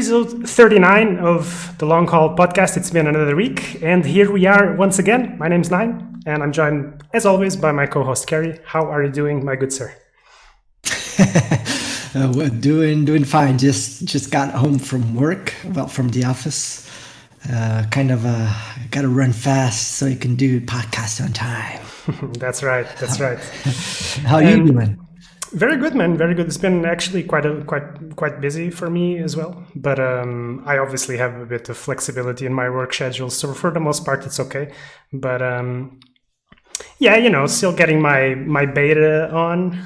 episode 39 of the Long Haul podcast. It's been another week, and here we are once again. My name's Nine, and I'm joined, as always, by my co-host Kerry. How are you doing, my good sir? Doing fine. Just got home from work, well, from the office. Got to run fast so you can do podcast on time. That's right. How are you doing? Very good, man. Very good. It's been actually quite busy for me as well. But I obviously have a bit of flexibility in my work schedule, so for the most part, it's okay. But still getting my beta on.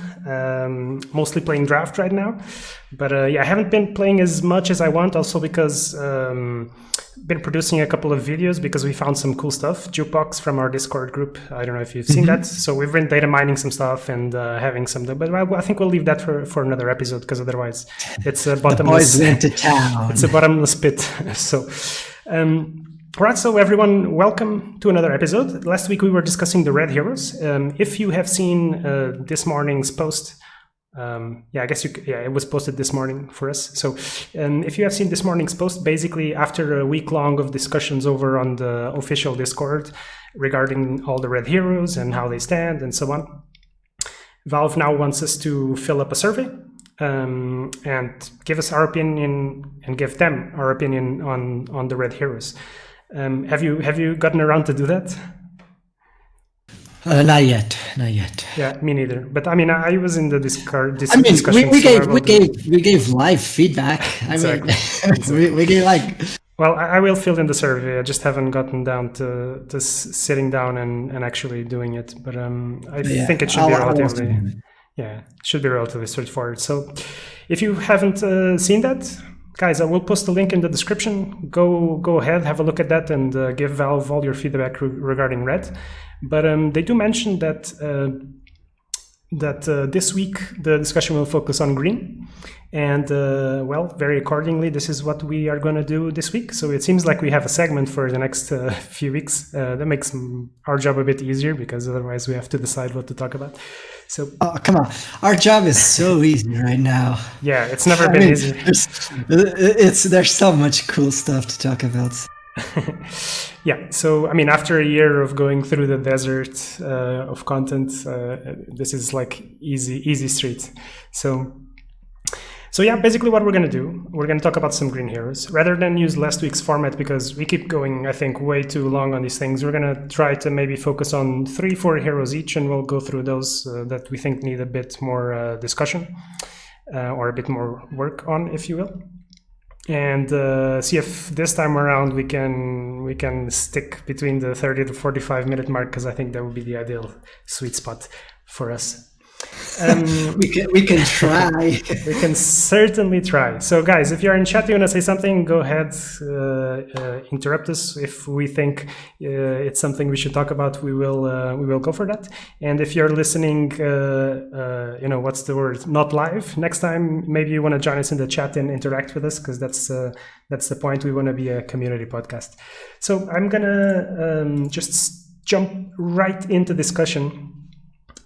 Mostly playing draft right now. But I haven't been playing as much as I want, also because been producing a couple of videos because we found some cool stuff. Jukebox from our Discord group. I don't know if you've seen that. So we've been data mining some stuff and having some. But I think we'll leave that for another episode because otherwise it's a bottomless. The boys went to town. It's a bottomless pit. So. Right, so everyone, welcome to another episode. Last week we were discussing the red heroes. If you have seen this morning's post, it was posted this morning for us. So if you have seen this morning's post, basically after a week long of discussions over on the official Discord regarding all the red heroes and how they stand and so on, Valve now wants us to fill up a survey and give us our opinion and give them our opinion on the red heroes. Have you gotten around to do that? Not yet. Yeah, me neither. But I mean, I was in the Discord. We gave live feedback. Exactly. We gave Well, I will fill in the survey. I just haven't gotten down to sitting down and actually doing it. But I think it should be relatively straightforward. So, if you haven't seen that, guys, I will post a link in the description. Go ahead, have a look at that, and give Valve all your feedback regarding red. But they do mention that this week the discussion will focus on green, and very accordingly, this is what we are going to do this week. So it seems like we have a segment for the next few weeks. That makes our job a bit easier because otherwise we have to decide what to talk about. So, come on, our job is so easy right now. Yeah, it's never been easy. There's so much cool stuff to talk about. Yeah, so I mean, after a year of going through the desert of content, this is like easy street. So yeah, basically what we're going to do, we're going to talk about some green heroes. Rather than use last week's format, because we keep going, I think, way too long on these things, we're going to try to maybe focus on 3-4 heroes each, and we'll go through those that we think need a bit more discussion or a bit more work on, if you will. And see if this time around we can stick between the 30 to 45 minute mark, because I think that would be the ideal sweet spot for us. We can try. We can certainly try. So guys, if you're in chat, you want to say something, go ahead, interrupt us. If we think it's something we should talk about, we will go for that. And if you're listening, what's the word, not live, next time maybe you want to join us in the chat and interact with us, because that's the point. We want to be a community podcast. So I'm gonna just jump right into discussion.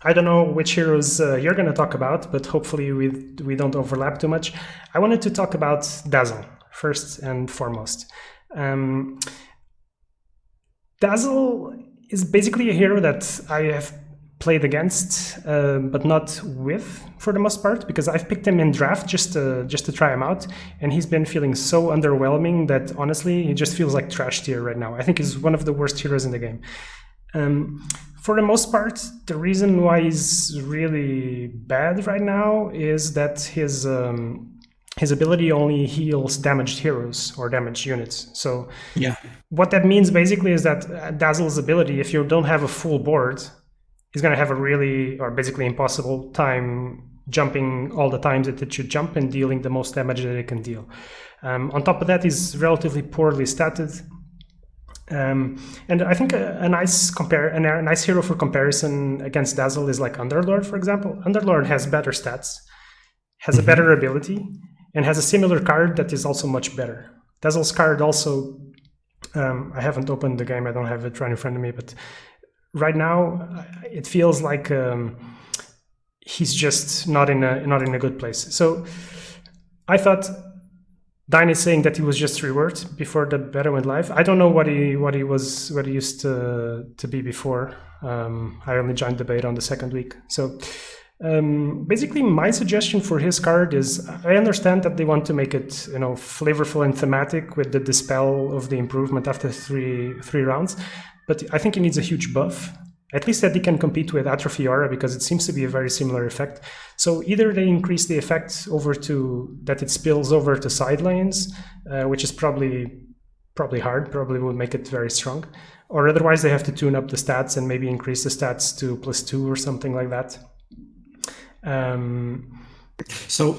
I don't know which heroes you're going to talk about, but hopefully we don't overlap too much. I wanted to talk about Dazzle first and foremost. Dazzle is basically a hero that I have played against, but not with for the most part, because I've picked him in draft just to try him out, and he's been feeling so underwhelming that honestly he just feels like trash tier right now. I think he's one of the worst heroes in the game. For the most part, the reason why he's really bad right now is that his ability only heals damaged heroes or damaged units. So yeah, what that means basically is that Dazzle's ability, if you don't have a full board, is going to have a really or basically impossible time jumping all the times that it should jump and dealing the most damage that it can deal. On top of that, he's relatively poorly statted. And I think a nice hero for comparison against Dazzle is like Underlord, for example. Underlord has better stats, has a better ability, and has a similar card that is also much better. Dazzle's card also, I haven't opened the game, I don't have it right in front of me, but right now it feels like he's just not in a good place. So I thought Dine is saying that he was just reworked before the beta went live. I don't know what he used to be before. I only joined the beta on the second week. So basically, my suggestion for his card is, I understand that they want to make it, flavorful and thematic with the dispel of the improvement after three rounds, but I think he needs a huge buff. At least that he can compete with Atrophy Aura, because it seems to be a very similar effect. So either they increase the effect over to that it spills over to side lanes, which is probably hard, probably would make it very strong. Or otherwise they have to tune up the stats and maybe increase the stats to +2 or something like that. So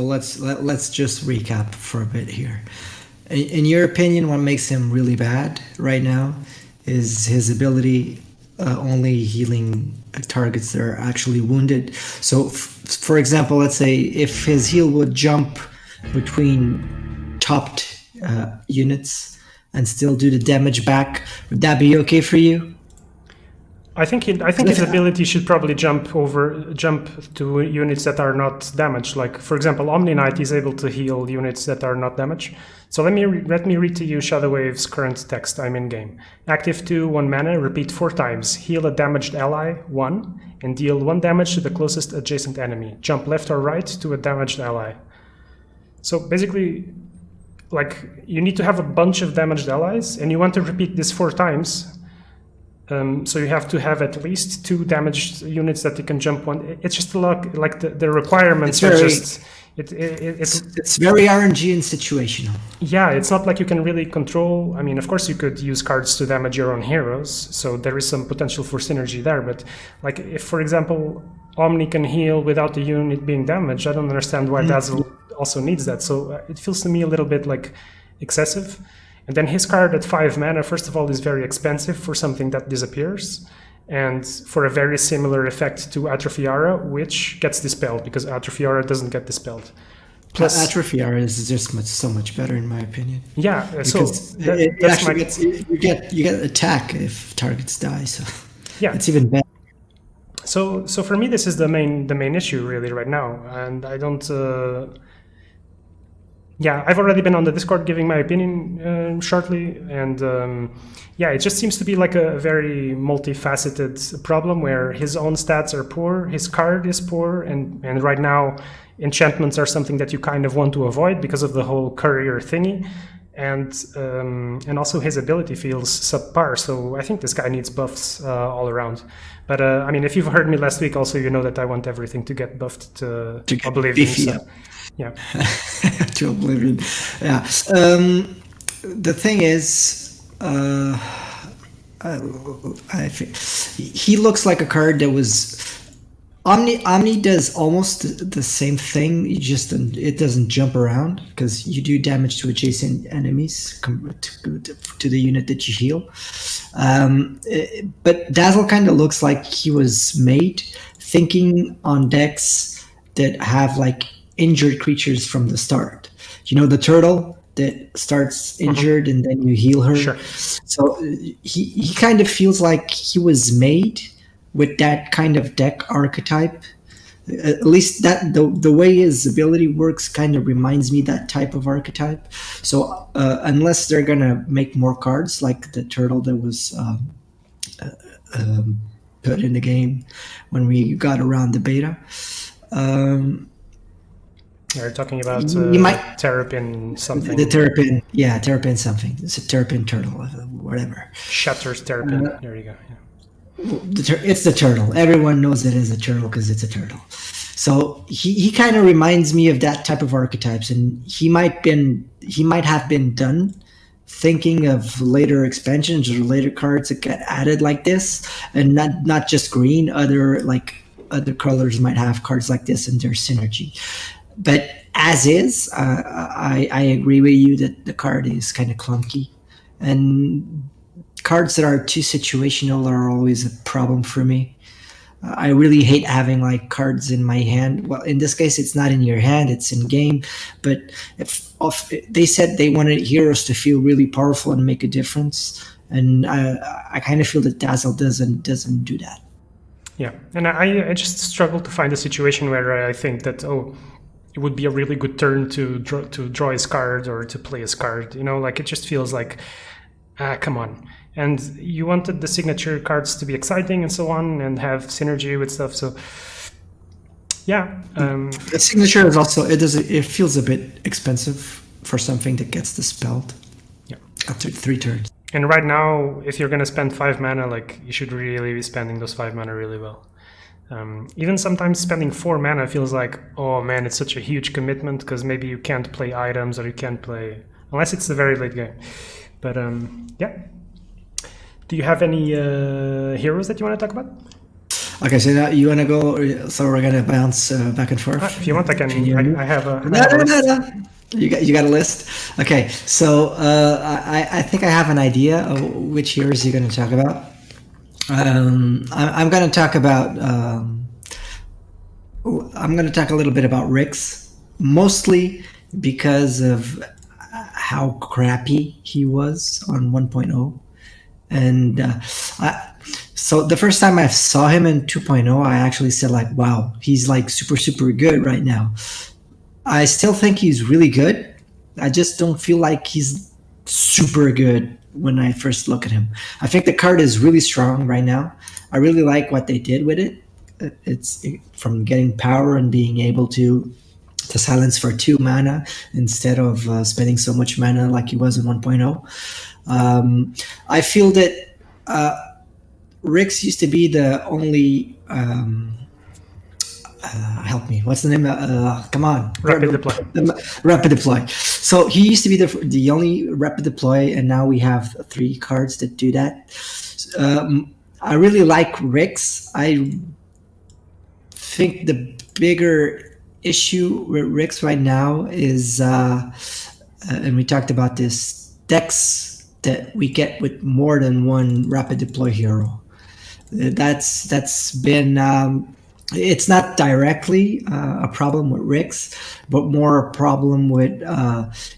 let's just recap for a bit here. In your opinion, what makes him really bad right now is his ability only healing targets that are actually wounded. So, for example, let's say if his heal would jump between topped units and still do the damage back, would that be okay for you? I think his ability should probably jump to units that are not damaged. Like, for example, Omni Knight is able to heal units that are not damaged. So let me read to you Shadow Wave's current text. I'm in game. Active 2, 1 mana, repeat 4 times. Heal a damaged ally, 1, and deal 1 damage to the closest adjacent enemy. Jump left or right to a damaged ally. So basically, like, you need to have a bunch of damaged allies, and you want to repeat this 4 times. So you have to have at least 2 damaged units that you can jump on. It's just a lot, like the requirements are just... It's very RNG and situational. Yeah, it's not like you can really control. I mean, of course you could use cards to damage your own heroes, so there is some potential for synergy there. But like, if, for example, Omni can heal without the unit being damaged, I don't understand why Dazzle also needs that. So it feels to me a little bit like excessive. And then his card at 5 mana, first of all, is very expensive for something that disappears, and for a very similar effect to Atrophy Aura, which gets dispelled, because Atrophy Aura doesn't get dispelled. Plus, Atrophy Aura is just so much better, in my opinion. Yeah, because it actually gets, you get attack if targets die, so yeah, it's even better. So for me, this is the main issue really right now, and I don't. Yeah, I've already been on the Discord giving my opinion shortly, and yeah, it just seems to be like a very multifaceted problem where his own stats are poor, his card is poor, and right now enchantments are something that you kind of want to avoid because of the whole courier thingy, and also his ability feels subpar. So I think this guy needs buffs all around. But I mean, if you've heard me last week, also you know that I want everything to get buffed to Oblivion. So, yeah. To Oblivion. Yeah. The thing is, I think he looks like a card that was Omni does almost the same thing. It doesn't jump around because you do damage to adjacent enemies to the unit that you heal. But Dazzle kind of looks like he was made thinking on decks that have like injured creatures from the start. You know, the turtle that starts injured and then you heal her. Sure. So he kind of feels like he was made with that kind of deck archetype. At least that the way his ability works kind of reminds me that type of archetype. So unless they're gonna make more cards like the turtle that was put in the game when we got around the beta. You're talking about Terrapin something. The Terrapin, yeah, Terrapin something. It's a Terrapin turtle, whatever. Shutters Terrapin. There you go. Yeah. It's the turtle. Everyone knows it is a turtle because it's a turtle. So he kind of reminds me of that type of archetypes, and he might have been done thinking of later expansions or later cards that get added like this, and not just green. Other colors might have cards like this in their synergy. But as is, I agree with you that the card is kind of clunky, and cards that are too situational are always a problem for me. I really hate having like cards in my hand. Well, in this case, it's not in your hand; it's in game. But if they said they wanted heroes to feel really powerful and make a difference, and I kind of feel that Dazzle doesn't do that. Yeah, and I just struggle to find a situation where I think that it would be a really good turn to draw his card or to play his card. Like it just feels like, come on. And you wanted the signature cards to be exciting and so on, and have synergy with stuff. So yeah, the signature is also it feels a bit expensive for something that gets dispelled. Yeah, after 3 turns. And right now, if you're gonna spend 5 mana, like you should really be spending those 5 mana really well. Even sometimes spending 4 mana feels like, oh man, it's such a huge commitment because maybe you can't play items or you can't play unless it's the very late game. But yeah. Do you have any heroes that you want to talk about? Okay, so now you want to go. So we're gonna bounce back and forth. If you want, I can. I have a. No. You got a list. Okay, so I think I have an idea of which heroes you're going to talk about. I'm going to talk about. I'm going to talk a little bit about Rix, mostly because of how crappy he was on 1.0, and so the first time I saw him in 2.0, I actually said like, "Wow, he's like super good right now." I still think he's really good. I just don't feel like he's super good when I first look at him. I think the card is really strong right now. I really like what they did with it. It's from getting power and being able to silence for 2 mana instead of spending so much mana like he was in 1.0. I feel that Rix used to be the only... help me. What's the name? Come on. Rapid deploy. Rapid deploy. So he used to be the only rapid deploy, and now we have 3 cards that do that. I really like Rix. I think the bigger issue with Rix right now is, and we talked about this, decks that we get with more than one rapid deploy hero. That's been... it's not directly a problem with Rix, but more a problem with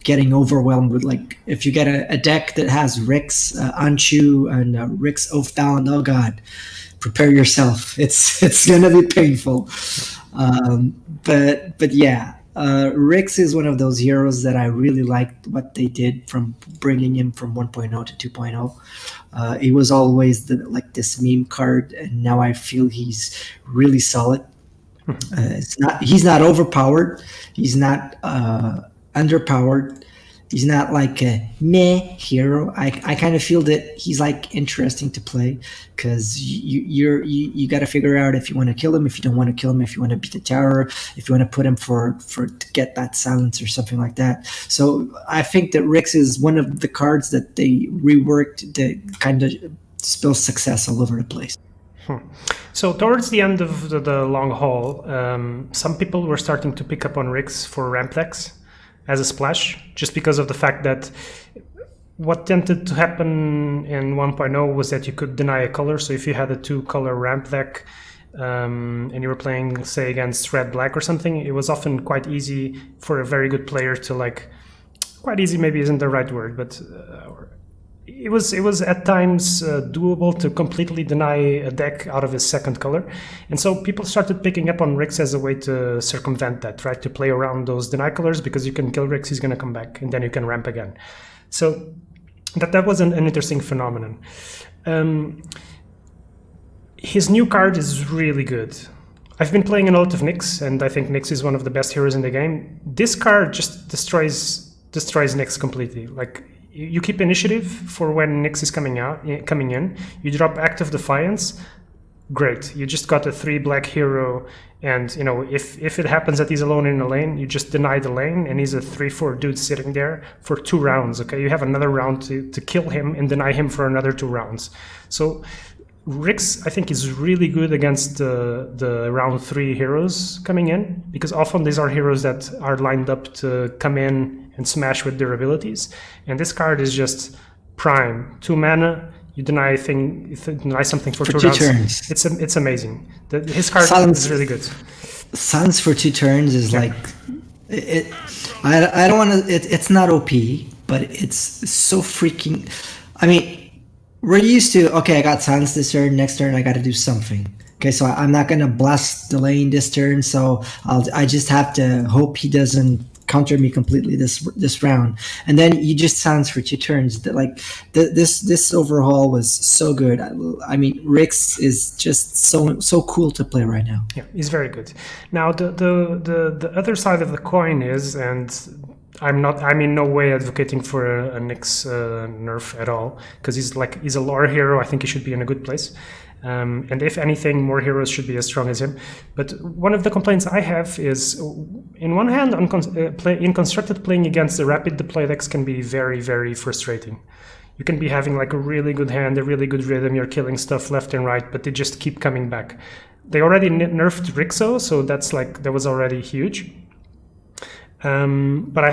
getting overwhelmed with, like, if you get a deck that has Rix, Anshu, and Rix Oathbound, oh god, prepare yourself. It's gonna be painful. But yeah, Rix is one of those heroes that I really liked what they did from bringing him from 1.0 to 2.0. He was always this meme card, and now I feel he's really solid. He's not overpowered. He's not underpowered. He's not like a meh hero. I kind of feel that he's like interesting to play because you got to figure out if you want to kill him, if you don't want to kill him, if you want to beat the tower, if you want to put him for to get that silence or something like that. So I think that Rix is one of the cards that they reworked that kind of spills success all over the place. So towards the end of the long haul, some people were starting to pick up on Rix for ramp decks as a splash, just because of the fact that what tended to happen in 1.0 was that you could deny a color. So if you had a 2-color ramp deck and you were playing, say, against red-black or something, it was often quite easy for a very good player to, quite easy maybe isn't the right word, but it was at times doable to completely deny a deck out of his second color. And so people started picking up on Rix as a way to circumvent that, right? To play around those deny colors, because you can kill Rix, he's going to come back, and then you can ramp again. So that was an interesting phenomenon. His new card is really good. I've been playing a lot of Nyx, and I think Nyx is one of the best heroes in the game. This card just destroys Nyx completely. You keep initiative for when Nyx is coming in. You drop Act of Defiance. Great. You just got a 3-black hero, and if it happens that he's alone in a lane, you just deny the lane, and he's a 3/4 dude sitting there for 2 rounds. Okay, you have another round to kill him and deny him for another 2 rounds. So Rix, I think, is really good against the round 3 heroes coming in, because often these are heroes that are lined up to come in and smash with their abilities. And this card is just prime. 2 mana, you deny something for 2 rounds. It's amazing. His card is really good. Silence for 2 turns is like it. I don't want to. It's not OP, but it's so freaking. I mean, we're used to, okay, I got silence this turn. Next turn, I got to do something. Okay, so I'm not gonna blast the lane this turn, so I just have to hope he doesn't counter me completely this round. And then you just silence for 2 turns. That like this overhaul was so good. I mean, Rix is just so cool to play right now. Yeah, he's very good. Now the other side of the coin is, and I'm in no way advocating for a Nyx nerf at all, because he's a lore hero. I think he should be in a good place. And if anything, more heroes should be as strong as him. But one of the complaints I have is, in one hand, in constructed, playing against the rapid deploy decks can be very, very frustrating. You can be having like a really good hand, a really good rhythm, you're killing stuff left and right, but they just keep coming back. They already nerfed Rixo, so that was already huge. But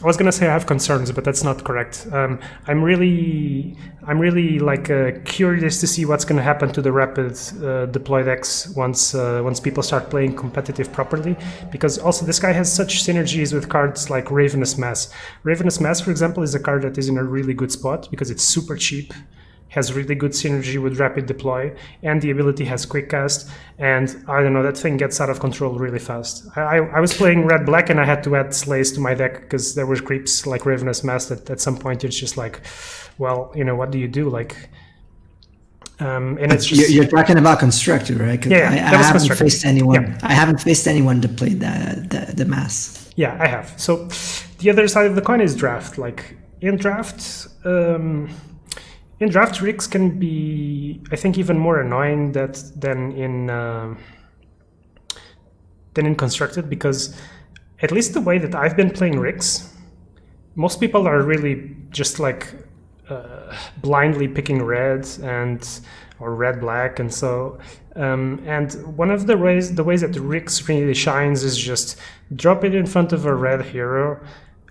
I was gonna say I have concerns, but that's not correct. I'm really like curious to see what's gonna happen to the rapid deploy decks once people start playing competitive properly. Because also this guy has such synergies with cards like Ravenous Mass. Ravenous Mass, for example, is a card that is in a really good spot because it's super cheap, has really good synergy with rapid deploy, and the ability has quick cast, and I don't know, that thing gets out of control really fast. I was playing red-black and I had to add Slays to my deck because there were creeps like Ravenous Mass that at some point it's just like, well, you know, what do you do? Like, and it's just... You're talking about Constructor, right? Yeah, I haven't faced anyone. Yeah. I haven't faced anyone to play the Mass. Yeah, I have. So the other side of the coin is Draft. Like, in Draft... in Draft, Rix can be, I think, even more annoying than in Constructed, because at least the way that I've been playing Rix, most people are really just like blindly picking red or red-black, and so and one of the ways that Rix really shines is just drop it in front of a red hero.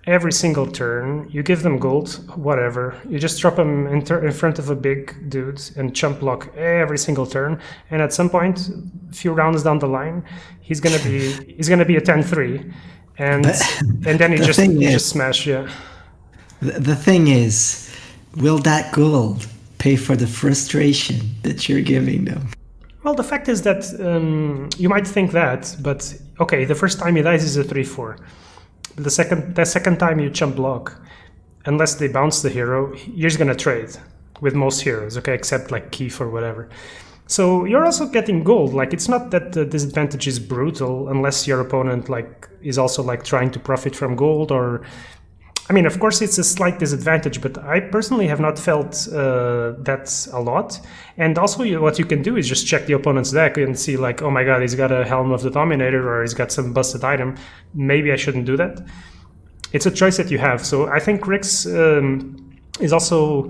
Every single turn, you give them gold, whatever. You just drop them in front of a big dude and chump block every single turn. And at some point, a few rounds down the line, he's gonna be a 10-3, and then he just smash. Yeah. The thing is, will that gold pay for the frustration that you're giving them? Well, the fact is that you might think that, but okay, the first time he dies is a 3-4. The second time you chump block, unless they bounce the hero, you're just gonna trade with most heroes, okay, except like Keith or whatever. So you're also getting gold. Like, it's not that the disadvantage is brutal unless your opponent like is also like trying to profit from gold, or I mean, of course it's a slight disadvantage, but I personally have not felt that a lot. And also what you can do is just check the opponent's deck and see like, oh my god, he's got a Helm of the Dominator, or he's got some busted item. Maybe I shouldn't do that. It's a choice that you have. So I think Rix is also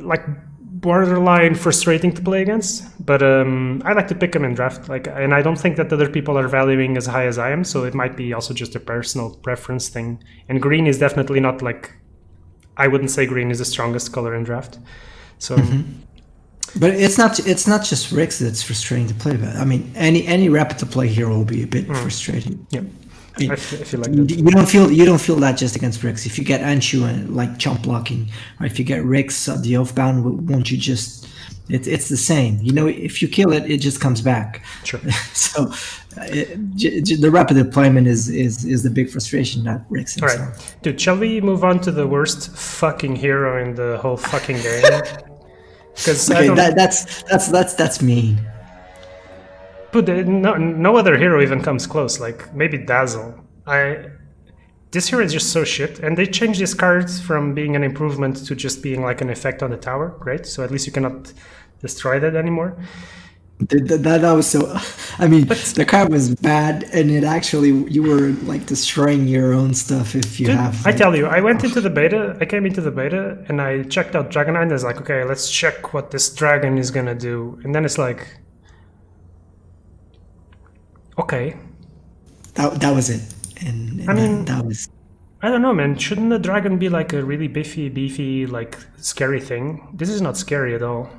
like borderline frustrating to play against, but I like to pick him in Draft, like, and I don't think that other people are valuing as high as I am, so it might be also just a personal preference thing. And green is definitely not like, I wouldn't say green is the strongest color in Draft. So but it's not just Rix that's frustrating to play with. I mean, any rapid to play hero will be a bit frustrating. Yeah. I mean, I feel like that. You don't feel that just against Rix. If you get Anshu and like chump blocking, or if you get Rix the Oathbound, won't you just? It's the same. You know, if you kill it, it just comes back. Sure. So the rapid deployment is the big frustration, not Rix. All right, dude. Shall we move on to the worst fucking hero in the whole fucking game? Because okay, that's mean. But no other hero even comes close. Like maybe Dazzle. This hero is just so shit, and they changed this card from being an improvement to just being like an effect on the tower. Great, so at least you cannot destroy that anymore. That was so. I mean, the card was bad, and it actually you were like destroying your own stuff if you have. I tell you, I went into the beta. I came into the beta, and I checked out Dragonite. And I was like, okay, let's check what this dragon is gonna do, and then it's like. Okay. That was it. And I mean, that was... I don't know, man. Shouldn't the dragon be like a really beefy, like scary thing? This is not scary at all.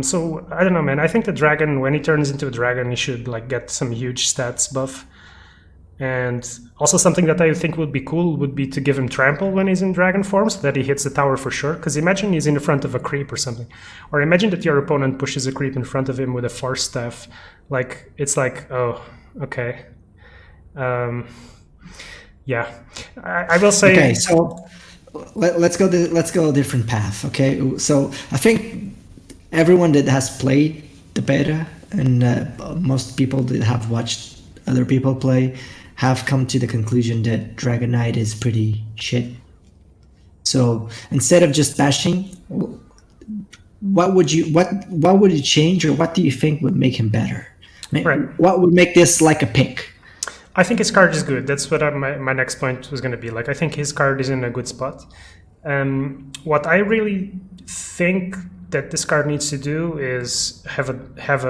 So I don't know, man. I think the dragon, when he turns into a dragon, he should like get some huge stats buff. And also something that I think would be cool would be to give him trample when he's in dragon form so that he hits the tower for sure. Because imagine he's in the front of a creep or something. Or imagine that your opponent pushes a creep in front of him with a force staff. Like, it's like, oh, okay. Yeah. I will say... Okay, so let's go a different path, okay? So I think everyone that has played the beta and most people that have watched other people play have come to the conclusion that Dragon Knight is pretty shit. So instead of just bashing, what would you change, or what do you think would make him better? Right. What would make this like a pick? I think his card is good. That's what my next point was going to be. Like, I think his card is in a good spot. What I really think that this card needs to do is have a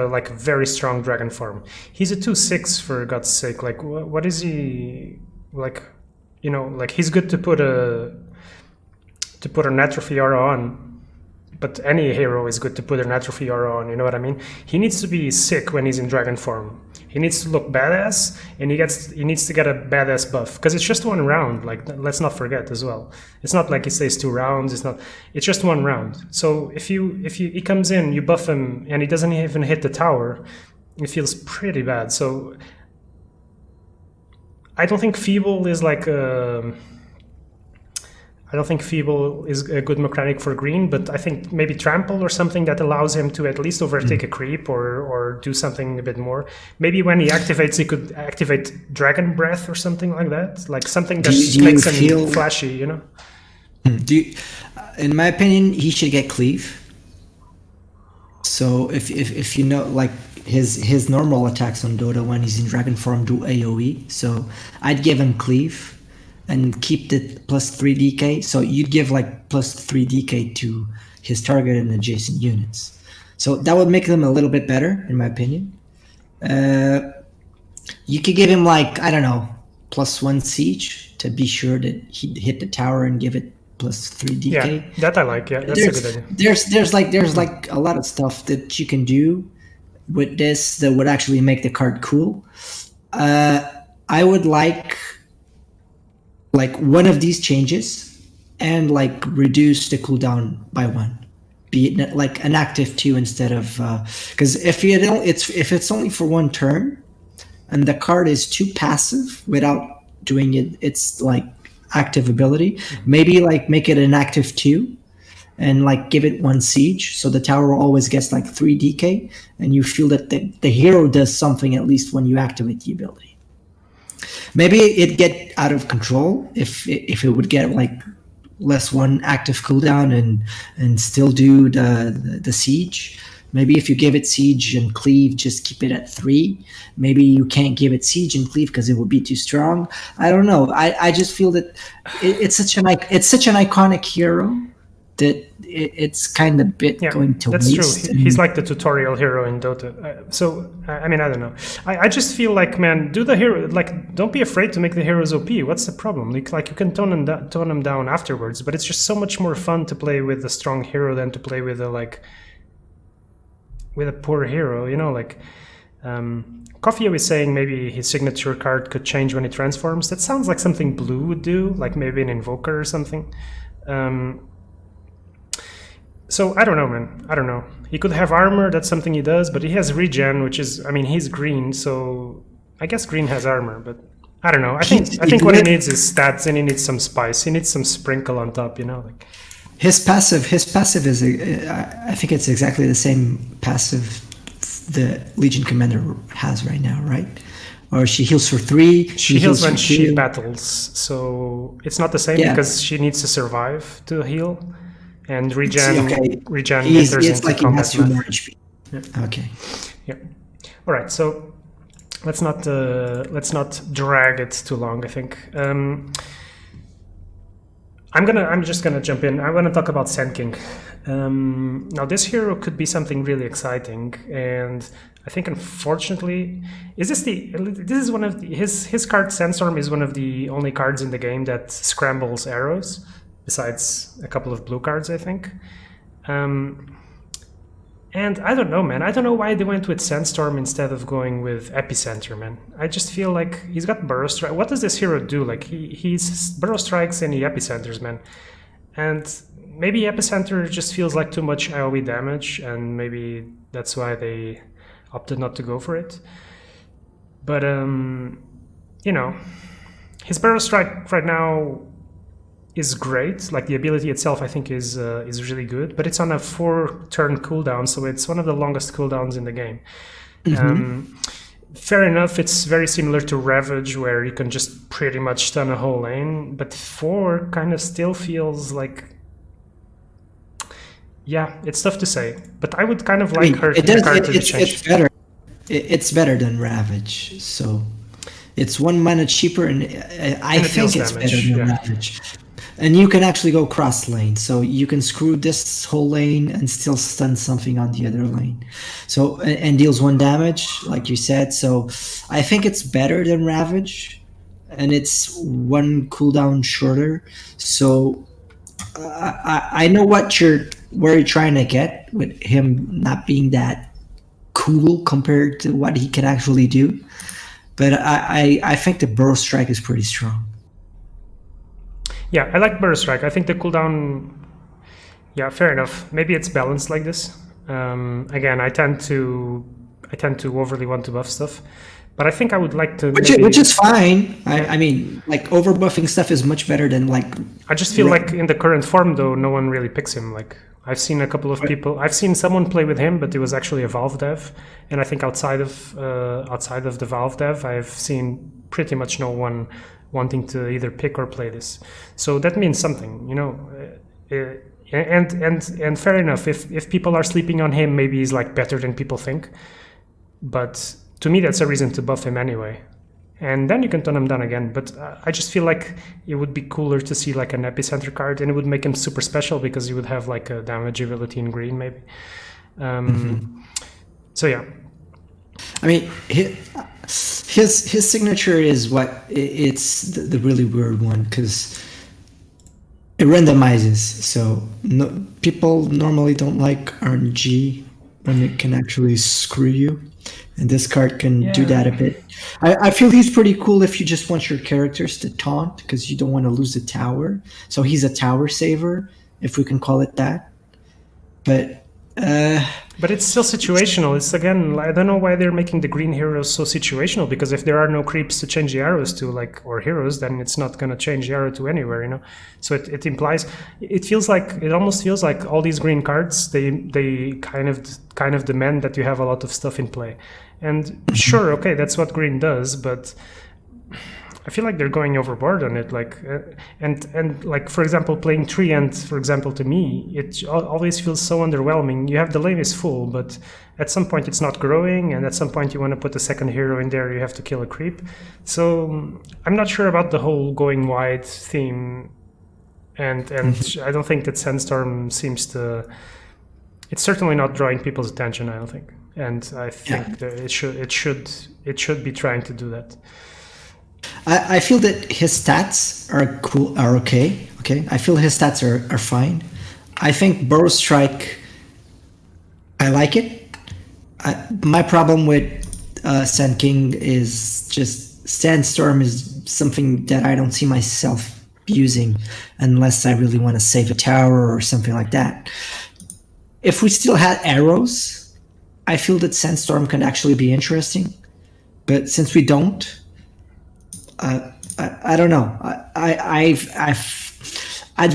like very strong dragon form. He's a 2/6 for God's sake. Like, what is he like? You know, like he's good to put an atrophy aura on, but any hero is good to put an atrophy aura on. You know what I mean? He needs to be sick when he's in dragon form. He needs to look badass, and he needs to get a badass buff, because it's just one round. Like, let's not forget as well. It's not like he stays 2 rounds. It's just one round. So if he comes in, you buff him, and he doesn't even hit the tower, it feels pretty bad. So I don't think Feeble is like I don't think Feeble is a good mechanic for green, but I think maybe Trample or something that allows him to at least overtake a creep or do something a bit more. Maybe when he activates, he could activate Dragon Breath or something like that, like something that makes him flashy, you know? In my opinion, he should get Cleave. So if you know, like his normal attacks on Dota when he's in Dragon form do AoE, so I'd give him Cleave and keep the +3 DK. So you'd give like +3 DK to his target and adjacent units. So that would make them a little bit better, in my opinion. You could give him like, I don't know, +1 siege to be sure that he'd hit the tower and give it +3 DK. Yeah, that I like. Yeah, that's a good idea. There's like a lot of stuff that you can do with this that would actually make the card cool. I would like one of these changes and like reduce the cooldown by 1, be it like an active 2 instead of because if it's only for 1 turn and the card is too passive without doing its like active ability, maybe like make it an active 2 and like give it 1 siege, so the tower always gets like 3 DK, and you feel that the hero does something at least when you activate the ability. Maybe it'd get out of control if it would get like +1 active cooldown and still do the siege. Maybe if you give it siege and cleave, just keep it at 3. Maybe you can't give it siege and cleave because it would be too strong. I don't know. I just feel that it's such an iconic hero that it's kind of going to waste. That's true. He's like the tutorial hero in Dota. So I mean, I don't know. I just feel like, man, do the hero, like, don't be afraid to make the heroes OP. What's the problem? Like you can tone them down afterwards, but it's just so much more fun to play with a strong hero than to play with a poor hero. You know, like Coffee was saying maybe his signature card could change when he transforms. That sounds like something Blue would do, like maybe an Invoker or something. So I don't know, man. I don't know. He could have armor. That's something he does, but he has regen, which is, I mean, he's green, so I guess green has armor. But I don't know. I think what he needs is stats, and he needs some spice. He needs some sprinkle on top, you know, like. His passive is, I think it's exactly the same passive the Legion Commander has right now, right? Or she heals for 3. She heals when she battles, so it's not the same because she needs to survive to heal. And regen enters into like combat. He has more HP. Yeah. Okay. Yeah. All right. So let's not drag it too long. I think I'm just gonna jump in. I want to talk about Sand King. Now this hero could be something really exciting, and I think unfortunately, this is one of his card. Sandstorm is one of the only cards in the game that scrambles arrows, besides a couple of blue cards, I think. And I don't know, man. I don't know why they went with Sandstorm instead of going with Epicenter, man. I just feel like he's got Burrow Strike. What does this hero do? Like, he's Burrow Strikes and he Epicenters, man. And maybe Epicenter just feels like too much AoE damage, and maybe that's why they opted not to go for it. But, you know, his Burrow Strike right now is great. Like, the ability itself, I think, is really good. But it's on a 4-turn cooldown, so it's one of the longest cooldowns in the game. Fair enough, it's very similar to Ravage, where you can just pretty much stun a whole lane. But 4 kind of still feels like... Yeah, it's tough to say. But I would kind of like her the card to change. It's better. It's better than Ravage, so it's 1 mana cheaper, and I think it's damage, better than Ravage. And you can actually go cross lane, so you can screw this whole lane and still stun something on the other lane. So and deals 1 damage, like you said. So I think it's better than Ravage, and it's 1 cooldown shorter. So I know where you're trying to get with him not being that cool compared to what he can actually do, but I think the Burrow Strike is pretty strong. Yeah, I like Burrow Strike. I think the cooldown... Yeah, fair enough. Maybe it's balanced like this. Again, I tend to overly want to buff stuff, but I think I would like to... Which is fine. I mean, like, overbuffing stuff is much better than, like... I just feel like in the current form, though, no one really picks him. Like, I've seen a couple of people... I've seen someone play with him, but it was actually a Valve dev. And I think outside of the Valve dev, I've seen pretty much no one wanting to either pick or play this. So that means something, you know. And fair enough, if people are sleeping on him, maybe he's like better than people think. But to me, that's a reason to buff him anyway. And then you can turn him down again. But I just feel like it would be cooler to see like an Epicenter card, and it would make him super special because you would have like a damage ability in green, maybe. So yeah. I mean, his signature is it's the really weird one, because it randomizes. So people normally don't like RNG when it can actually screw you, and this card can do that a bit. I feel he's pretty cool if you just want your characters to taunt, because you don't want to lose a tower. So he's a tower saver, if we can call it that. But it's still situational. It's, again, I don't know why they're making the green heroes so situational, because if there are no creeps to change the arrows to, like, or heroes, then it's not going to change the arrow to anywhere, you know. So it implies, it almost feels like all these green cards, they kind of demand that you have a lot of stuff in play. And sure, okay, that's what green does, but I feel like they're going overboard on it. Like, and like, for example, playing Treant, for example, to me, it always feels so underwhelming. You have the lane is full, but at some point it's not growing, and at some point you want to put a second hero in there, you have to kill a creep. So I'm not sure about the whole going wide theme, and I don't think that Sandstorm seems to... It's certainly not drawing people's attention, I don't think. And I think that it should be trying to do that. I feel that his stats are okay. I feel his stats are fine. I think Burrow Strike, I like it. My problem with Sand King is just Sandstorm is something that I don't see myself using unless I really want to save a tower or something like that. If we still had arrows, I feel that Sandstorm can actually be interesting. But since we don't, I don't know. I'd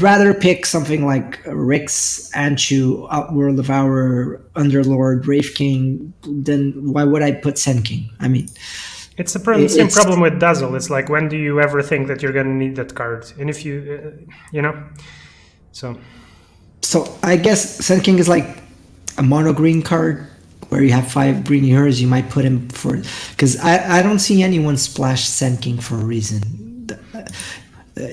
rather pick something like Rix, Anchu, Outworld of our Underlord, Wraith King. Then why would I put Sen King? I mean, it's the same problem with Dazzle. It's like, when do you ever think that you're going to need that card? And if you, so I guess Sen King is like a mono green card where you have 5 green heroes. You might put him for, because I don't see anyone splash Sen King for a reason.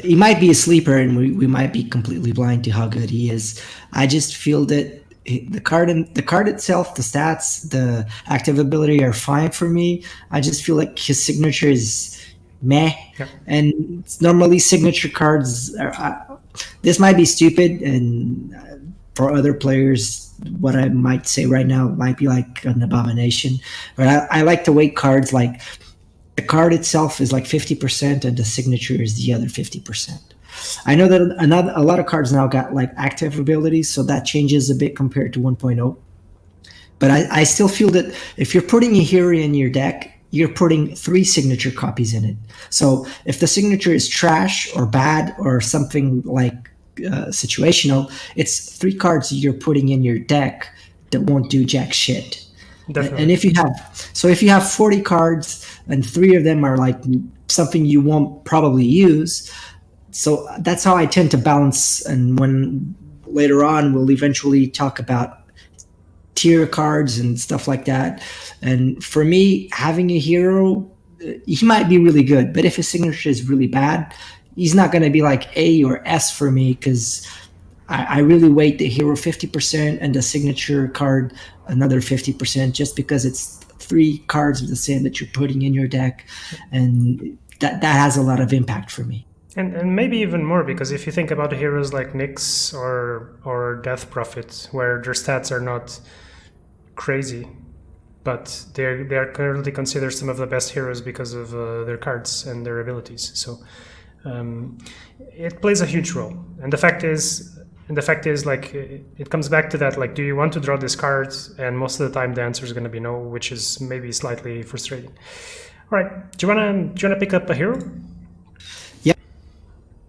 He might be a sleeper, and we might be completely blind to how good he is. I just feel that the card itself, the stats, the active ability are fine for me. I just feel like his signature is meh, and normally signature cards are. This might be stupid, and for other players, what I might say right now might be like an abomination. But I like to weight cards like the card itself is like 50% and the signature is the other 50%. I know that a lot of cards now got like active abilities, so that changes a bit compared to 1.0. But I still feel that if you're putting a hero in your deck, you're putting 3 signature copies in it. So if the signature is trash or bad or something like situational, it's 3 cards you're putting in your deck that won't do jack shit. Definitely. And if you have 40 cards and 3 of them are like something you won't probably use, so that's how I tend to balance. And when later on we'll eventually talk about tier cards and stuff like that. And for me, having a hero, he might be really good, but if his signature is really bad, he's not going to be like A or S for me, because I really weight the hero 50% and the signature card another 50%, just because it's 3 cards of the same that you're putting in your deck, and that has a lot of impact for me. And maybe even more, because if you think about heroes like Nyx or Death Prophet, where their stats are not crazy, but they are currently considered some of the best heroes because of their cards and their abilities. So it plays a huge role. And the fact is, like, it comes back to that, like, do you want to draw this card? And most of the time the answer is going to be no, which is maybe slightly frustrating. All right, do you want to pick up a hero? Yeah.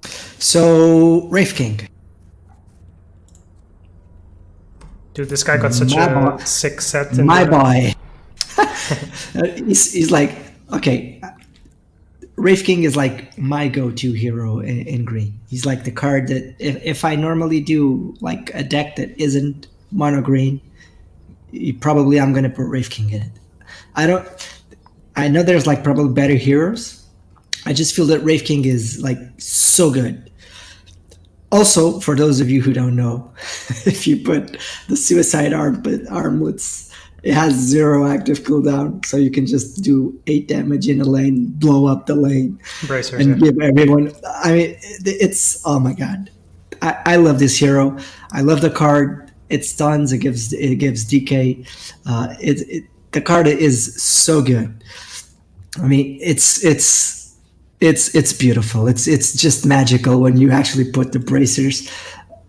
So Wraith King. Dude, this guy got such a sick set. My boy. He's like, okay, Wraith King is like my go-to hero in green. He's like the card that if I normally do like a deck that isn't mono green, probably I'm going to put Wraith King in it. I know there's like probably better heroes. I just feel that Wraith King is like so good. Also, for those of you who don't know, if you put the Suicide Armlets, it has 0 active cooldown, so you can just do 8 damage in a lane, blow up the lane, Bracers, and give everyone. I mean, it's, oh my god, I love this hero. I love the card. It stuns. It gives DK. The card is so good. I mean, it's beautiful. It's just magical when you actually put the bracers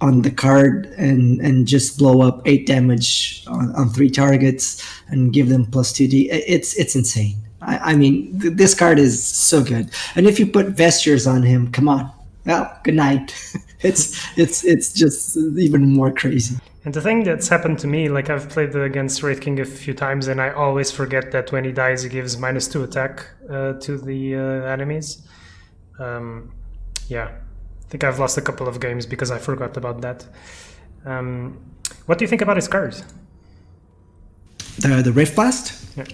on the card and just blow up 8 damage on 3 targets and give them plus 2d. It's insane. I mean, this card is so good. And if you put Vestures on him, come on. Well, good night. It's just even more crazy. And the thing that's happened to me, like, I've played against Wraith King a few times, and I always forget that when he dies, he gives -2 attack to the enemies. Yeah, I think I've lost a couple of games because I forgot about that. What do you think about his cards? The Rift Blast? Yeah.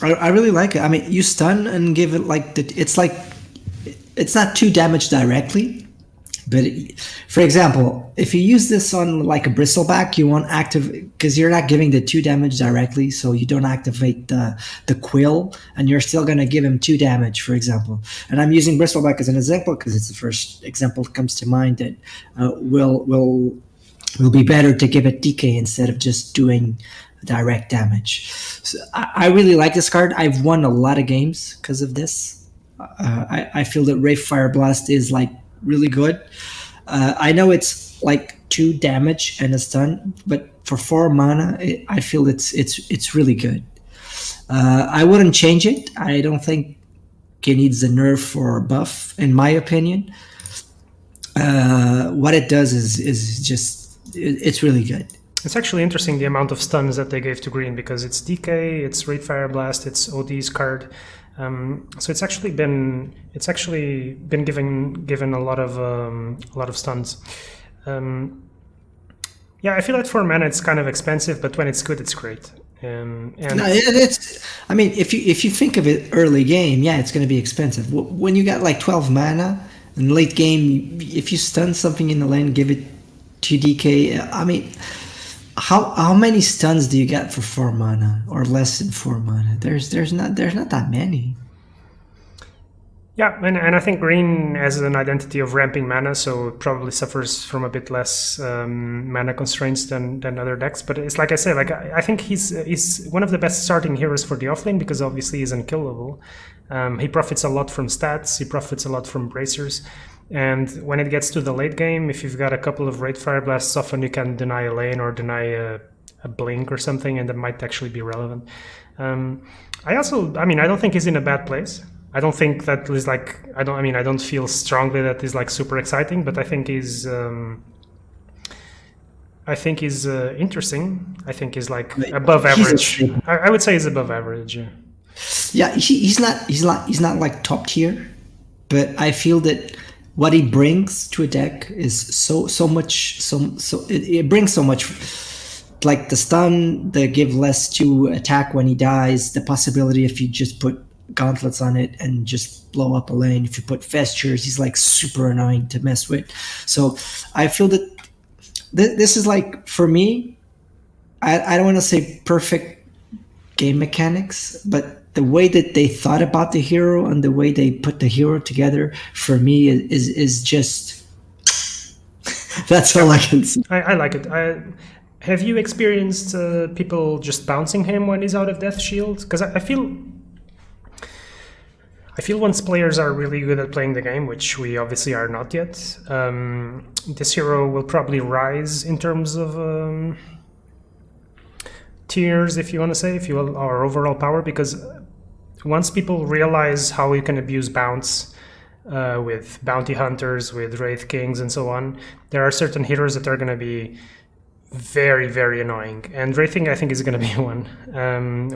I really like it. I mean, you stun and give it like it's not 2 damage directly, but for example, if you use this on like a Bristleback, you won't activate, because you're not giving the 2 damage directly, so you don't activate the Quill, and you're still going to give him 2 damage, for example. And I'm using Bristleback as an example because it's the first example that comes to mind that will be better to give it DK instead of just doing direct damage. So I really like this card. I've won a lot of games because of this. I feel that Wraith Fire Blast is like really good. I know it's like 2 damage and a stun, but for 4 mana, I feel it's really good. I wouldn't change it. I don't think it needs a nerf or a buff, in my opinion. What it does is just it's really good. It's actually interesting the amount of stuns that they gave to green, because it's DK, it's Wraith Fire Blast, it's OD's card. So it's actually been given a lot of stuns. Yeah, I feel like for mana it's kind of expensive, but when it's good, it's great. And no, it's. I mean, if you think of it early game, yeah, it's going to be expensive. When you got like 12 mana in late game, if you stun something in the lane, give it to DK. I mean, how many stuns do you get for 4 mana or less than 4 mana? There's not that many. Yeah, and I think green has an identity of ramping mana, so it probably suffers from a bit less mana constraints than other decks. But it's like I say, like I think he's one of the best starting heroes for the offlane because obviously he's unkillable. He profits a lot from stats. He profits a lot from bracers. And when it gets to the late game, if you've got a couple of Wraith Fire Blasts, often you can deny a lane or deny a blink or something, and that might actually be relevant. I don't think he's in a bad place. I don't think that is like I don't feel strongly that is like super exciting, but I think he's interesting. I think he's like above average. I would say he's above average. Yeah. Yeah, he's not like top tier, but I feel that what he brings to a deck is it brings so much, like the stun, the give less to attack when he dies, the possibility if you just put gauntlets on it and just blow up a lane. If you put Vestures, he's like super annoying to mess with. So I feel that this is like, for me, I don't want to say perfect game mechanics, but the way that they thought about the hero and the way they put the hero together, for me, is just that's all I can say. I like it. Have you experienced people just bouncing him when he's out of Death Shield? Because I feel once players are really good at playing the game, which we obviously are not yet, this hero will probably rise in terms of tiers, if you want to say, if you will, or overall power, because once people realize how you can abuse bounce with bounty hunters, with Wraith Kings and so on, there are certain heroes that are going to be very, very annoying, and Wraith King I think is going to be one.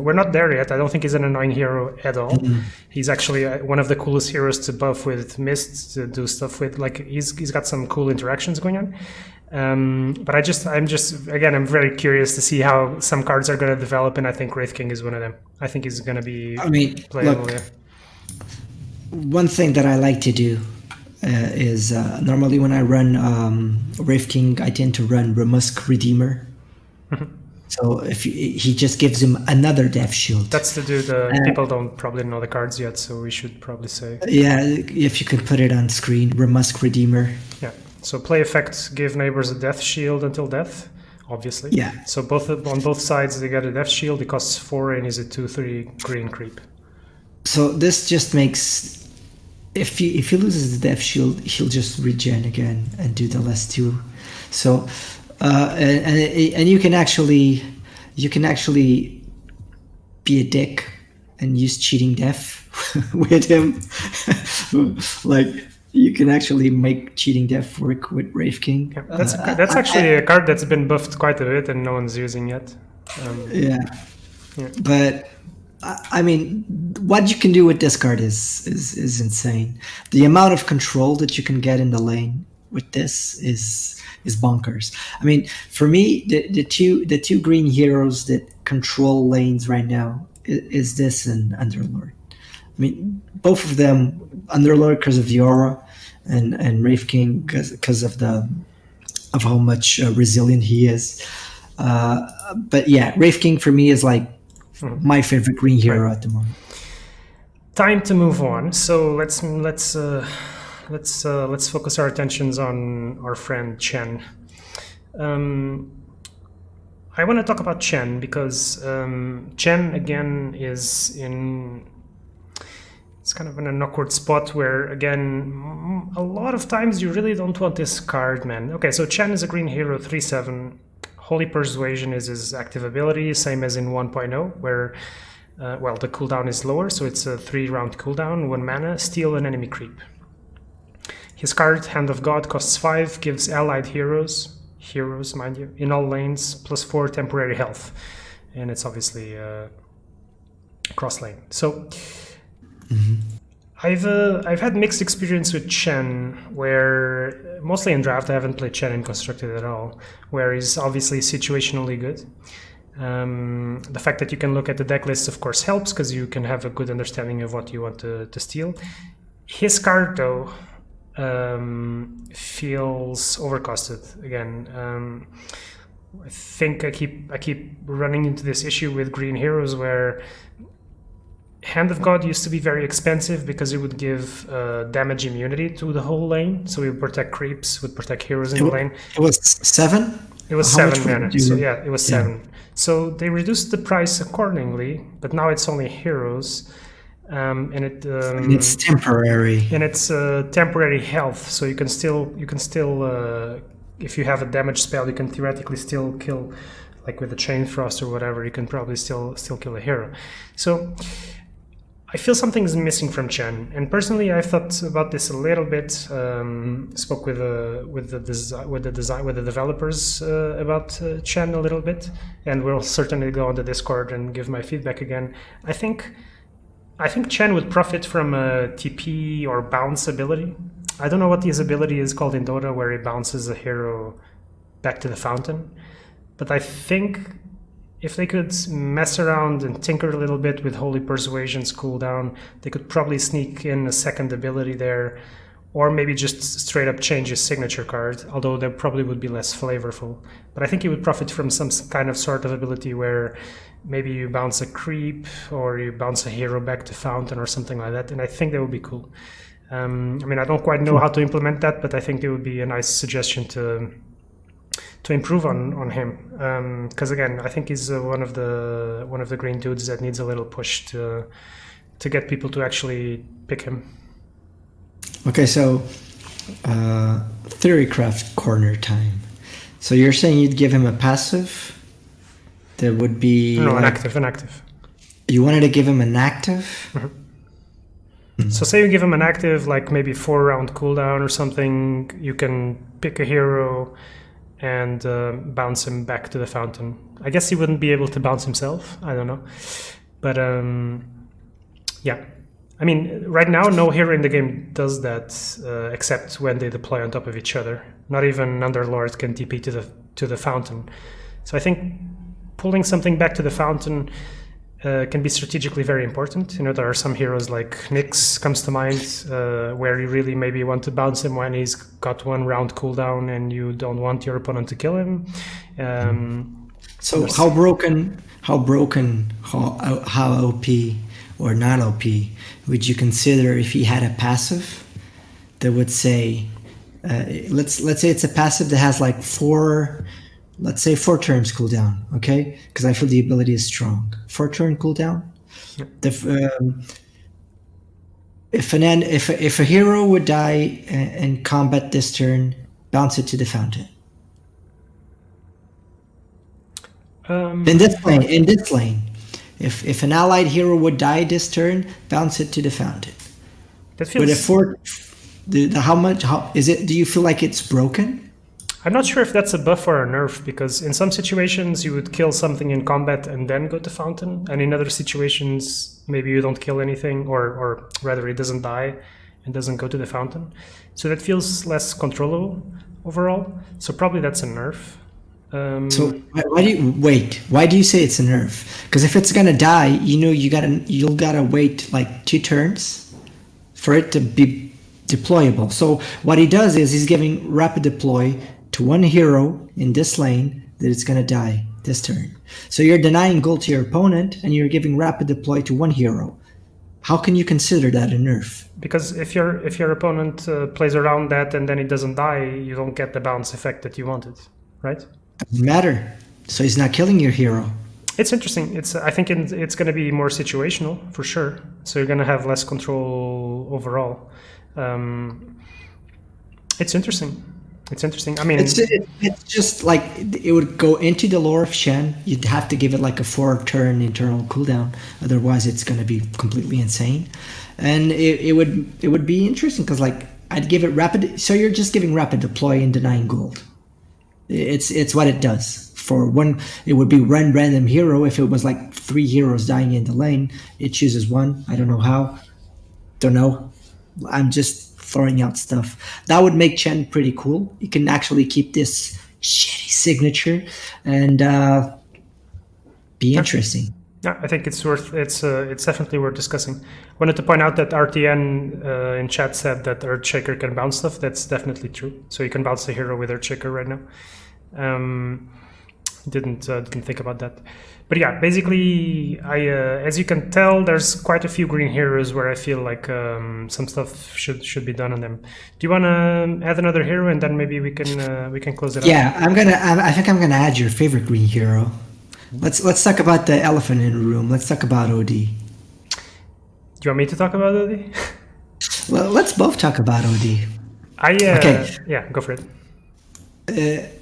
We're not there yet. I don't think he's an annoying hero at all. He's actually one of the coolest heroes to buff with Mist, to do stuff with. Like he's got some cool interactions going on. But I'm very curious to see how some cards are going to develop, and I think Wraith King is one of them. I think he's going to be playable. Look, one thing that I like to do is normally when I run Wraith King, I tend to run Remusk Redeemer. So if he just gives him another Death Shield. That's to do people don't probably know the cards yet, so we should probably say. Yeah, if you could put it on screen, Remusk Redeemer. Yeah. So play effects give neighbors a Death Shield until death, obviously. Yeah. So on both sides they get a Death Shield. It costs 4 and is a 2/3 green creep. So this just makes, if he loses the Death Shield, he'll just regen again and do the less 2. So and you can actually be a dick and use cheating death with him. Like you can actually make cheating death work with Wraith King. Yeah, that's actually a card that's been buffed quite a bit and no one's using yet. Yeah. But I mean, what you can do with this card is insane. The amount of control that you can get in the lane with this is bonkers. I mean, for me, the two green heroes that control lanes right now is this and Underlord. I mean, both of them, Underlord because of the aura, and Wraith King because of how much resilient he is. But yeah, Wraith King for me is like my favorite green hero at the moment. Time to move on. So let's focus our attentions on our friend Chen. I want to talk about Chen because Chen again is in. It's kind of in an awkward spot where, again, a lot of times you really don't want this card, man. Okay, so Chen is a green hero, 3/7. Holy Persuasion is his active ability, same as in 1.0, where, the cooldown is lower, so it's a 3-round cooldown, 1 mana, steal an enemy creep. His card, Hand of God, costs 5, gives allied heroes, mind you, in all lanes, +4 temporary health. And it's obviously cross lane. So I've had mixed experience with Chen, where mostly in draft I haven't played Chen in constructed at all, where he's obviously situationally good. The fact that you can look at the deck list of course helps because you can have a good understanding of what you want to steal. His card though feels overcosted again. I think I keep running into this issue with green heroes where Hand of God used to be very expensive because it would give damage immunity to the whole lane. So it would protect creeps, would protect heroes in the lane. It was 7? It was How 7 mana. So yeah, it was 7. Yeah. So they reduced the price accordingly, but now it's only heroes. And it's temporary. And it's temporary health, so you can still if you have a damage spell, you can theoretically still kill, like with the Chain Frost or whatever. You can probably still kill a hero. So I feel something's missing from Chen, and personally, I've thought about this a little bit. Spoke with the developers about Chen a little bit, and we'll certainly go on the Discord and give my feedback again. I think Chen would profit from a TP or bounce ability. I don't know what his ability is called in Dota, where he bounces a hero back to the fountain, but I think if they could mess around and tinker a little bit with Holy Persuasion's cooldown, they could probably sneak in a second ability there, or maybe just straight up change his signature card, although that probably would be less flavorful. But I think he would profit from some kind of sort of ability where maybe you bounce a creep or you bounce a hero back to fountain or something like that, and I think that would be cool. I mean, I don't quite know how to implement that, but I think it would be a nice suggestion to improve on him, because again, I think he's one of the green dudes that needs a little push to get people to actually pick him. Okay, so Theorycraft corner time. So you're saying you'd give him a passive that would be an active. You wanted to give him an active? Mm-hmm. Mm-hmm. So say you give him an active, like maybe 4-round cooldown or something. You can pick a hero and bounce him back to the fountain. I guess he wouldn't be able to bounce himself. I don't know. But yeah. I mean, right now, no hero in the game does that except when they deploy on top of each other. Not even Underlord can TP to the fountain. So I think pulling something back to the fountain can be strategically very important. You know, there are some heroes like Nyx comes to mind, where you really maybe want to bounce him when he's got 1 round cooldown and you don't want your opponent to kill him. So how broken, how OP or not OP would you consider if he had a passive that would say, let's say it's a passive that has like 4 turns cooldown, okay? Because I feel the ability is strong. 4-turn cooldown. If a hero would die in combat this turn, bounce it to the fountain. In this lane, if an allied hero would die this turn, bounce it to the fountain. That feels... But how is it? Do you feel like it's broken? I'm not sure if that's a buff or a nerf, because in some situations you would kill something in combat and then go to fountain, and in other situations maybe you don't kill anything, or rather it doesn't die and doesn't go to the fountain. So that feels less controllable overall. So probably that's a nerf. So why do you say it's a nerf? Because if it's gonna die, you'll gotta wait like 2 turns for it to be deployable. So what he does is he's giving rapid deploy to 1 hero in this lane that it's gonna die this turn. So you're denying gold to your opponent and you're giving rapid deploy to 1 hero. How can you consider that a nerf? Because if your opponent plays around that and then it doesn't die, you don't get the bounce effect that you wanted, right? Doesn't matter. So he's not killing your hero. It's interesting. I think it's going to be more situational for sure. So you're going to have less control overall. It's interesting. I mean, it's just like it would go into the lore of Chen. You'd have to give it like a 4-turn internal cooldown. Otherwise, it's going to be completely insane. And it would be interesting because like I'd give it rapid. So you're just giving rapid deploy and denying gold. It's what it does. For 1, it would be random hero. If it was like 3 heroes dying in the lane, it chooses 1. I don't know how. Don't know. I'm just throwing out stuff. That would make Chen pretty cool. You can actually keep this shitty signature and be interesting. Yeah, I think it's definitely worth discussing. I wanted to point out that RTN in chat said that Earthshaker can bounce stuff. That's definitely true. So you can bounce the hero with Earthshaker right now. Didn't think about that. But yeah, basically, as you can tell, there's quite a few green heroes where I feel like some stuff should be done on them. Do you want to add another hero, and then maybe we can close it up? Yeah, I think I'm gonna add your favorite green hero. Let's talk about the elephant in the room. Let's talk about OD. Do you want me to talk about OD? Well, let's both talk about OD. Okay. Yeah, go for it.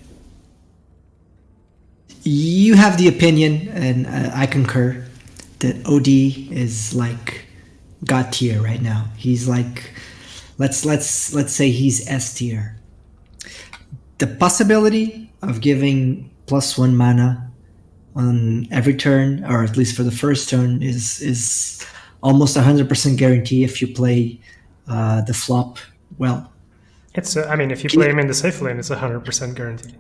You have the opinion, and I concur, that OD is like God tier right now. He's like, let's say he's S tier. The possibility of giving +1 mana on every turn, or at least for the first turn, is almost 100% guarantee if you play the flop well. It's if you play him in the safe lane, it's 100% guaranteed.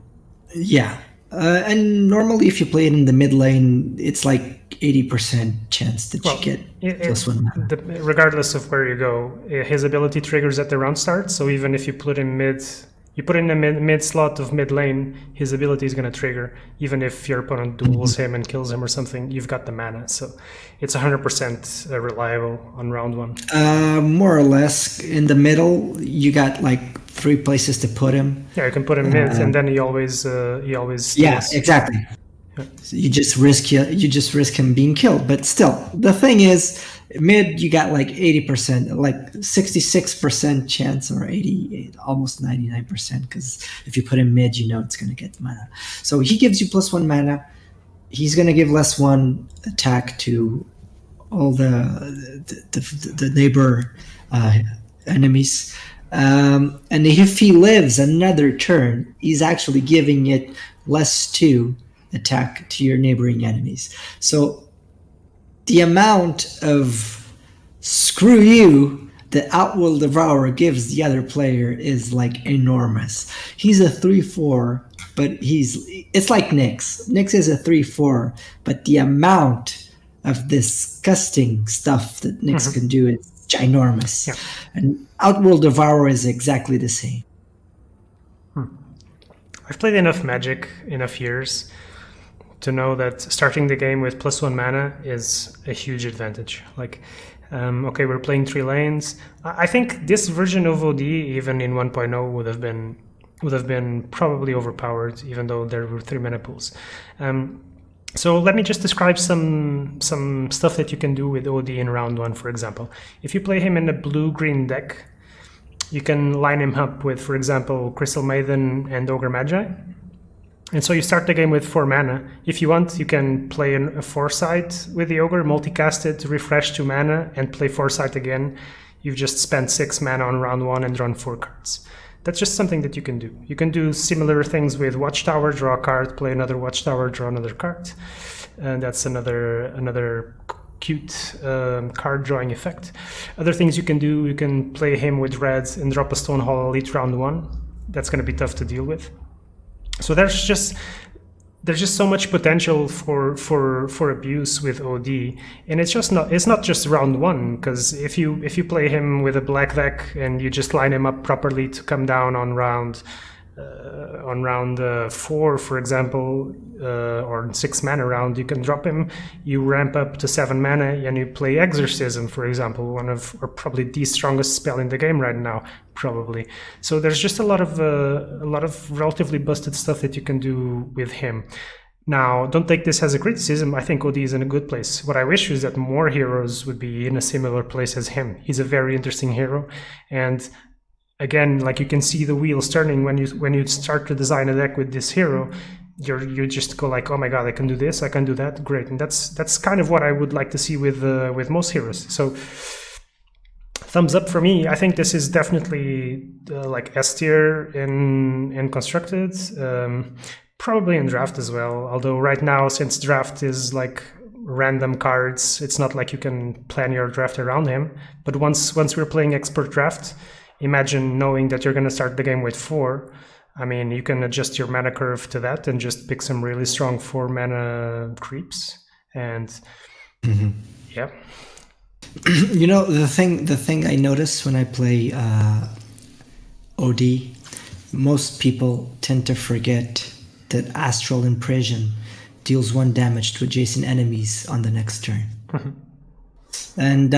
Yeah. And normally, if you play it in the mid lane, it's like 80% chance that you get +1 mana. Regardless of where you go, his ability triggers at the round start. So even if you put him in the mid slot of mid lane, his ability is going to trigger. Even if your opponent duels him and kills him or something, you've got the mana. So it's 100% reliable on round one. More or less. In the middle, you got like 3 places to put him. Yeah, you can put him mid, and then he always. Yeah, exactly. Yeah. So you just risk him being killed. But still, the thing is, mid you got like 80%, like 66% chance, or 80, almost 99%. Because if you put him mid, you know it's going to get mana. So he gives you +1 mana. He's going to give +1 attack to all the neighbor enemies. And if he lives another turn, he's actually giving it +2 attack to your neighboring enemies. So the amount of screw you that Outworld Destroyer gives the other player is like enormous. He's a 3/4, but it's like Nyx. Nyx is a 3/4, but the amount of disgusting stuff that Nyx can do is ginormous. Yeah. And Outworld Destroyer is exactly the same. I've played enough Magic, enough years to know that starting the game with +1 mana is a huge advantage. Like, okay, we're playing 3 lanes. I think this version of OD, even in 1.0, would have been probably overpowered, even though there were 3 mana pools. So let me just describe some stuff that you can do with OD in round 1, for example. If you play him in a blue-green deck, you can line him up with, for example, Crystal Maiden and Ogre Magi. And so you start the game with 4 mana. If you want, you can play a Foresight with the Ogre, multicast it, refresh 2 mana, and play Foresight again. You've just spent 6 mana on round 1 and drawn 4 cards. That's just something that you can do. You can do similar things with Watchtower, draw a card, play another Watchtower, draw another card. And that's another cute card drawing effect. Other things you can do, you can play him with red and drop a Stonehall Elite round 1. That's going to be tough to deal with. So there's just so much potential for abuse with OD, and it's not just round 1, because if you play him with a black deck and you just line him up properly to come down on round 4, for example, or 6 mana round, you can drop him, you ramp up to 7 mana, and you play Exorcism, for example, or probably the strongest spell in the game right now, probably. So there's just a lot of relatively busted stuff that you can do with him. Now, don't take this as a criticism. I think OD is in a good place. What I wish is that more heroes would be in a similar place as him. He's a very interesting hero, and again, like, you can see the wheels turning when you start to design a deck with this hero. You just go like, oh my god, I can do this, I can do that, great. And that's kind of what I would like to see with most heroes. So thumbs up for me. I think this is definitely like S tier in constructed, probably in draft as well. Although right now, since draft is like random cards, it's not like you can plan your draft around him. But once we're playing expert draft, imagine knowing that you're going to start the game with 4. I mean, you can adjust your mana curve to that and just pick some really strong 4 mana creeps. And yeah. You know, the thing I notice when I play OD, most people tend to forget that Astral Imprison deals 1 damage to adjacent enemies on the next turn. And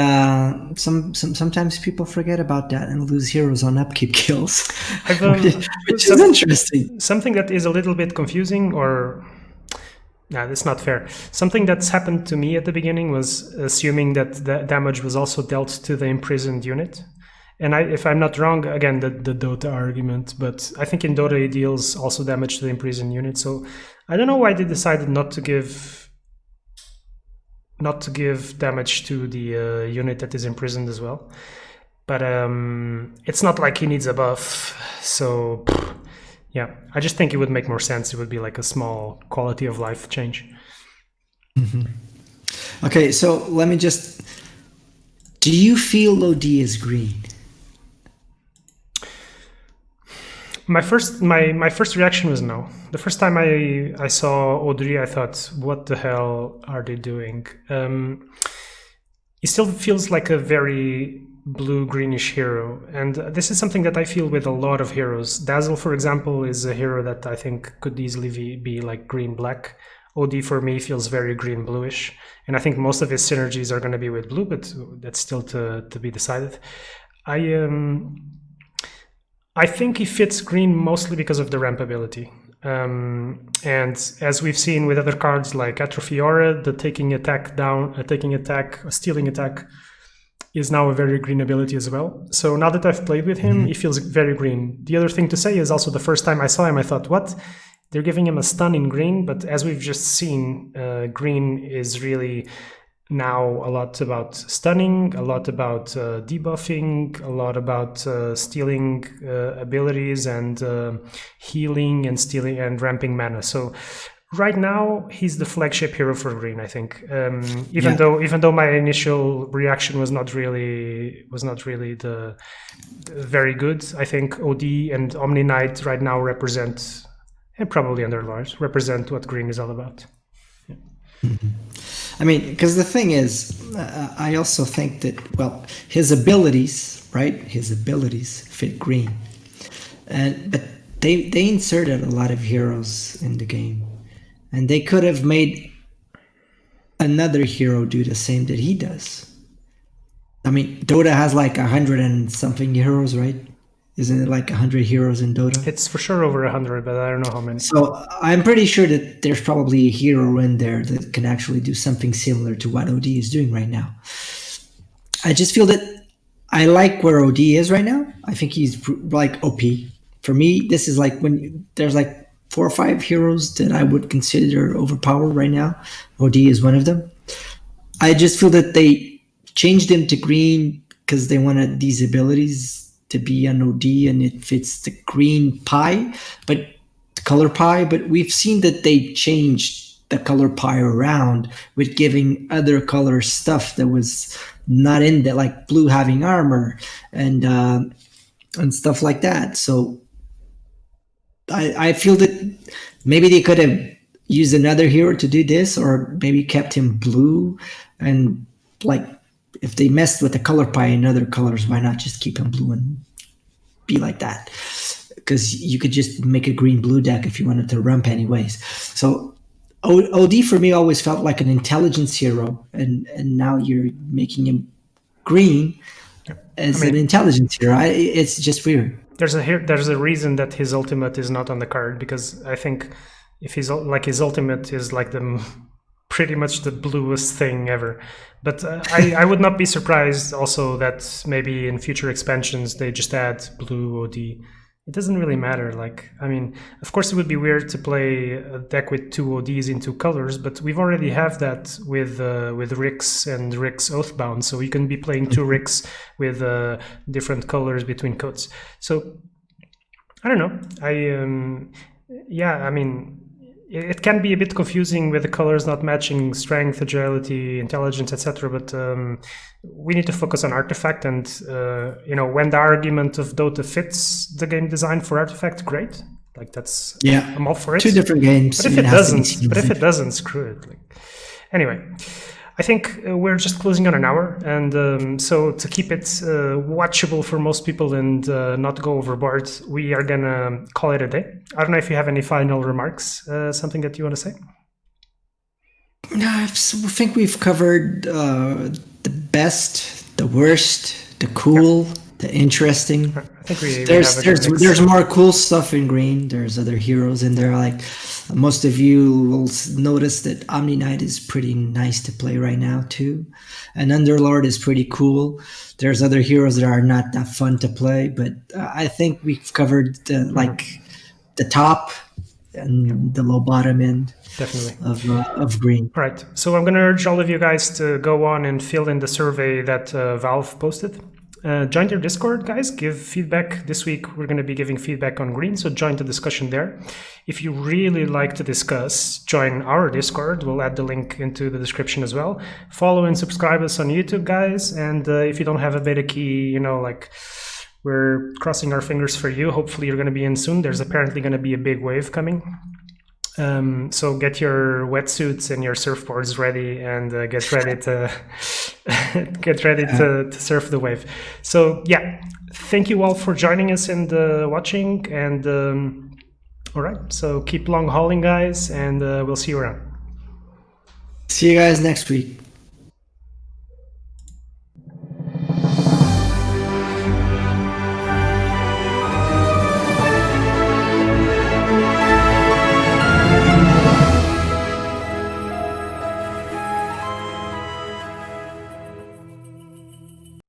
sometimes people forget about that and lose heroes on upkeep kills, which is interesting. Something that is a little bit confusing, or no, that's not fair. Something that's happened to me at the beginning was assuming that the damage was also dealt to the imprisoned unit. And if I'm not wrong, again, the Dota argument, but I think in Dota it deals also damage to the imprisoned unit. So I don't know why they decided not to give damage to the unit that is imprisoned as well. But it's not like he needs a buff. So yeah, I just think it would make more sense. It would be like a small quality of life change. Okay, so let me just... Do you feel OD is green? My first reaction was no. The first time I saw OD, I thought, what the hell are they doing? It still feels like a very blue-greenish hero, and this is something that I feel with a lot of heroes. Dazzle, for example, is a hero that I think could easily be like green-black. OD for me feels very green-bluish, and I think most of his synergies are going to be with blue, but that's still to be decided. I think he fits green mostly because of the ramp ability. And as we've seen with other cards like Atrophy Aura, the stealing attack is now a very green ability as well. So now that I've played with him, he feels very green. The other thing to say is also the first time I saw him, I thought, what? They're giving him a stun in green, but as we've just seen, green is really now a lot about stunning, a lot about debuffing, a lot about stealing abilities and healing and stealing and ramping mana. So right now he's the flagship hero for green, I think. Even though my initial reaction was not really the very good, I think OD and Omni Knight right now represent, and probably Underlords represent what green is all about. Yeah. I mean, because the thing is, I also think that, well, his abilities, right? His abilities fit green, but they inserted a lot of heroes in the game, and they could have made another hero do the same that he does. I mean, Dota has like 100 and something heroes, right? Isn't it like 100 heroes in Dota? It's for sure over 100, but I don't know how many. So I'm pretty sure that there's probably a hero in there that can actually do something similar to what OD is doing right now. I just feel that I like where OD is right now. I think he's like OP. For me, this is like when there's like 4 or 5 heroes that I would consider overpowered right now. OD is one of them. I just feel that they changed him to green because they wanted these abilities to be an OD, and it fits the green pie, but the color pie. But we've seen that they changed the color pie around with giving other color stuff that was not in there, like blue having armor and stuff like that. So I feel that maybe they could have used another hero to do this, or maybe kept him blue, and like, if they messed with the color pie in other colors, why not just keep him blue and be like that? Because you could just make a green-blue deck if you wanted to rump anyways. So OD for me always felt like an intelligence hero, and now you're making him green as an intelligence hero. It's just weird. There's a reason that his ultimate is not on the card, because I think if his ultimate is like pretty much the bluest thing ever. But I would not be surprised also that maybe in future expansions they just add blue OD. It doesn't really matter. Like, I mean, of course it would be weird to play a deck with 2 ODs in 2 colors, but we've already have that with Rix and Rix Oathbound, so you can be playing 2 Rix with different colors between codes. So I don't know. I mean, it can be a bit confusing with the colors not matching strength, agility, intelligence, etc. But we need to focus on artifact, and when the argument of Dota fits the game design for artifact, great. Like that's I'm all for it. 2 different games. But if it doesn't, screw it. Like, anyway, I think we're just closing on an hour, and so to keep it watchable for most people and not go overboard, we are gonna call it a day. I don't know if you have any final remarks, something that you want to say? No, I think we've covered the best, the worst, the cool, the interesting. I think there's more cool stuff in green. There's other heroes in there. Like most of you will notice that Omni Knight is pretty nice to play right now too, and Underlord is pretty cool. There's other heroes that are not that fun to play, but I think we've covered the top and the low bottom end. Definitely. Of green. Right. So I'm going to urge all of you guys to go on and fill in the survey that Valve posted. Join their Discord, guys. Give feedback. This week we're going to be giving feedback on green, so join the discussion there. If you really like to discuss, join our Discord. We'll add the link into the description as well. Follow and subscribe us on YouTube, guys. And if you don't have a beta key, we're crossing our fingers for you. Hopefully you're going to be in soon. There's apparently going to be a big wave coming. So get your wetsuits and your surfboards ready and get ready to surf the wave. So yeah, thank you all for joining us and watching. And all right, so keep long hauling, guys, and we'll see you around. See you guys next week.